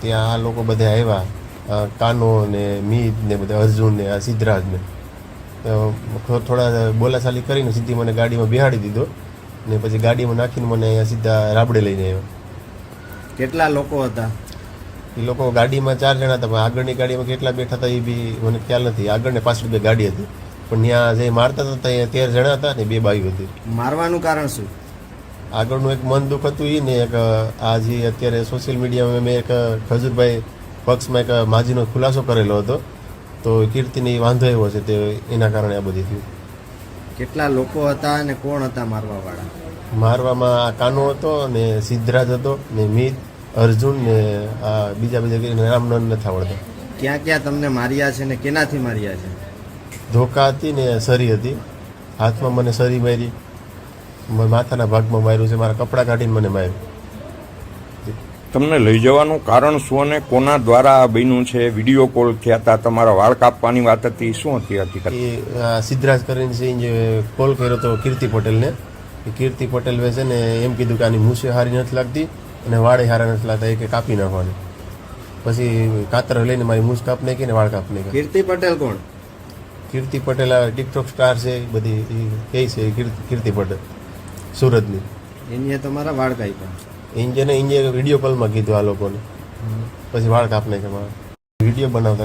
ત્યાં આ લોકો બધા આવ્યા, કાનો ને મીત ને બધા અર્જુન ને આ સિદ્ધરાજ ને, તો થોડા બોલાચાલી કરીને સીધી મને ગાડીમાં બેહાડી દીધો ને પછી ગાડીમાં નાખીને મને અહીંયા સીધા રાબડે લઈને આવ્યો. કેટલા લોકો હતા? એ લોકો ગાડીમાં 4 જણા હતા, પણ આગળની ગાડીમાં કેટલા બેઠા હતા એ બી મને ખ્યાલ નથી. આગળ ને પાછળ 2 ગાડી હતી, પણ ત્યાં જે મારતા હતા ત્યાં 13 જણા હતા ને 2 બાઈઓ હતી. મારવાનું કારણ શું? આગળનું એક મન દુઃખ હતું એ ને એક આ જે અત્યારે સોશિયલ મીડિયામાં મેં એક ખજૂરભાઈ પક્ષમાં એક માજીનો ખુલાસો કરેલો હતો, તો કીર્તિને વાંધો આવ્યો છે, તે એના કારણે આ બધી થયું. કેટલા લોકો હતા અને કોણ હતા મારવા વાળા? મારવામાં આ કાનો હતો ને સિદ્ધરાજ હતો ને મીત, અર્જુન ને આ બીજા નામ નથી આવડતા. ક્યાં ક્યાં તમને માર્યા છે ને કેનાથી માર્યા છે? ધોકા હતી ને સરી હતી. હાથમાં મને સરી મારી, માથાના ભાગમાં માર્યું છે, મારા કપડાં કાઢીને મને માર્યું. તમને લઈ જવાનું કારણ શું અને કોના દ્વારા આ બન્યું છે? વિડીયો કોલ થયા હતા, તમારા વાળ કાપવાની વાત હતી, શું હતી હકીકત? એ સિદ્ધરાજ કરીને છે જે કોલ કર્યો હતો કીર્તિ પટેલને. કીર્તિ પટેલ છે ને એમ કીધું કે આની મૂછે હારી નથી લાગતી અને વાળે હારા નથી લાગતા, એ કે કાપી નાખવાની. પછી કાતર લઈને મારી મૂછ કાપ નાખી ને વાળ કાપ નાખી. કીર્તિ પટેલ કોણ? કીર્તિ પટેલ આ ટિકટોક સ્ટાર છે, એ બધી એ છે કીર્તિ પટેલ સુરતની. એને તમારા વાળ કાપ્યા? ઇન્જને વિડીયો કોલમાં કીધું આ લોકોને, પછી વાળ કાપ નાખ્યા. વિડીયો બનાવતા